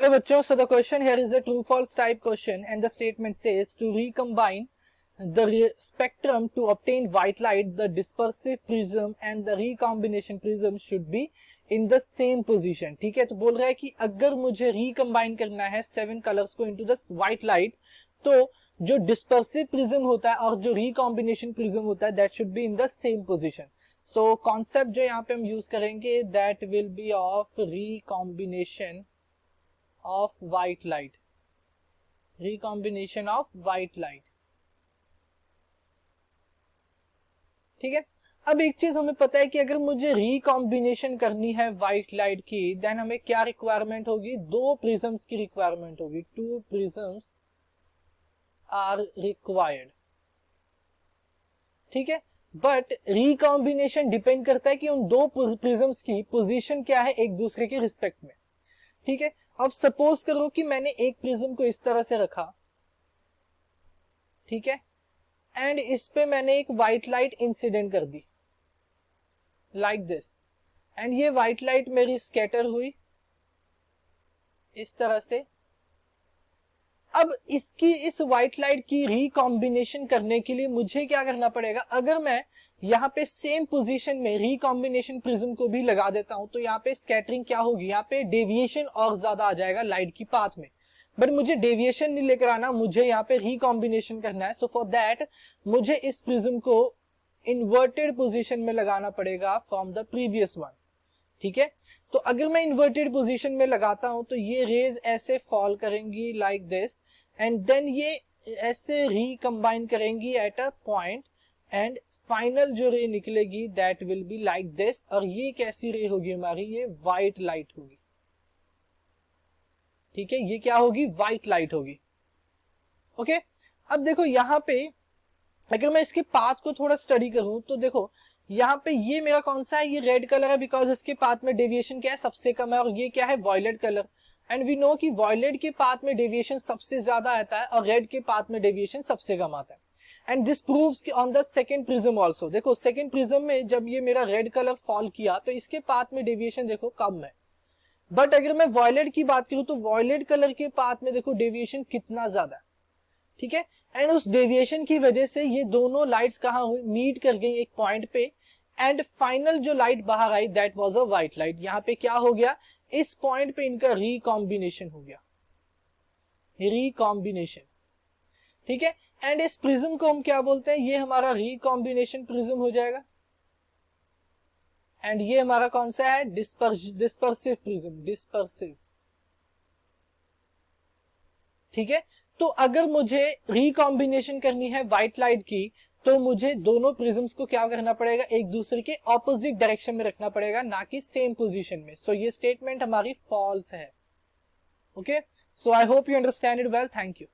Hello बच्चों, so the question here is a true false type question and the statement says to recombine the spectrum to obtain white light, the dispersive prism and the recombination prism should be in the same position. ठीक है, तो बोल रहा है कि अगर मुझे recombine करना है 7 कलर्स को इनटू द व्हाइट लाइट, तो जो डिस्पर्सिव प्रिज्म होता है और जो रिकॉम्बिनेशन प्रिज्म होता है that should be in the same position. So concept जो यहाँ पे हम यूज करेंगे that will be of recombination of white light, recombination of white light. ठीक है, अब एक चीज हमें पता है कि अगर मुझे रिकॉम्बिनेशन करनी है व्हाइट लाइट की, देन हमें क्या रिक्वायरमेंट होगी, 2 प्रिज्म्स की रिक्वायरमेंट होगी. 2 प्रिज्म्स आर रिक्वायर्ड. ठीक है, बट रिकॉम्बिनेशन डिपेंड करता है कि उन 2 प्रिज्म्स की पोजीशन क्या है एक दूसरे के रिस्पेक्ट में. ठीक है, अब सपोज करो कि मैंने एक प्रिज्म को इस तरह से रखा, ठीक है, एंड इस पे मैंने एक व्हाइट लाइट इंसिडेंट कर दी लाइक दिस, एंड ये व्हाइट लाइट मेरी स्कैटर हुई इस तरह से. अब इसकी इस व्हाइट लाइट की रिकॉम्बिनेशन करने के लिए मुझे क्या करना पड़ेगा, अगर मैं यहाँ पे सेम पोजीशन में रिकॉम्बिनेशन प्रिज्म को भी लगा देता हूं तो यहाँ पे स्कैटरिंग क्या होगी, यहाँ पे डेविएशन और ज्यादा आ जाएगा लाइट की पाथ में. बट मुझे डेविएशन नहीं लेकर आना, मुझे यहाँ पे रिकॉम्बिनेशन करना है. सो फॉर दैट मुझे इस प्रिज्म को इन्वर्टेड पोजीशन में लगाना पड़ेगा फ्रॉम द प्रीवियस वन. ठीक है, तो अगर मैं इन्वर्टेड पोजीशन में लगाता हूं तो ये रेज ऐसे फॉल करेंगी लाइक दिस, एंड देन ये ऐसे रिकम्बाइन करेंगी at a point, and final जो रे निकलेगी that will be like this. और ये कैसी रे होगी हमारी, ये व्हाइट लाइट होगी. ठीक है, ये क्या होगी, व्हाइट लाइट होगी. ओके, अब देखो यहाँ पे अगर मैं इसके पाथ को थोड़ा स्टडी करूं तो देखो यहाँ पे ये मेरा कौन सा है, ये रेड कलर है बिकॉज इसके पाथ में डेविएशन क्या है, सबसे कम है. और ये क्या है, violet colour. And we know कि वॉयलेट के पाथ में डेविएशन सबसे ज्यादा आता है और रेड के पाथ में डेविएशन सबसे कम आता है. And this proves on the second prism also. देखो सेकंड प्रिज्म में जब ये मेरा रेड कलर फॉल किया तो इसके पाथ में डेविएशन देखो कम है. बट अगर मैं वॉयलेट की बात करूं तो वॉयलेट कलर के पाथ में देखो डेविएशन कितना ज्यादा है. ठीक है, एंड उस डेविएशन की वजह से ये दोनों लाइट्स कहां हुई, मीट कर गई एक पॉइंट पे, एंड फाइनल जो लाइट बाहर आई that was a white light. यहाँ पे क्या हो गया, इस पॉइंट पे इनका रिकॉम्बिनेशन हो गया, रिकॉम्बिनेशन. ठीक है, एंड इस प्रिज्म को हम क्या बोलते हैं, ये हमारा रिकॉम्बिनेशन प्रिज्म हो जाएगा. एंड ये हमारा कौन सा है, डिस्पर्सिव प्रिज्म, डिस्पर्सिव. ठीक है, तो अगर मुझे रिकॉम्बिनेशन करनी है व्हाइट लाइट की तो मुझे दोनों प्रिज्म्स को क्या करना पड़ेगा, एक दूसरे के ऑपोजिट डायरेक्शन में रखना पड़ेगा, ना कि सेम पोजीशन में. सो ये स्टेटमेंट हमारी फॉल्स है. Okay, so I hope you understand it well. Thank you.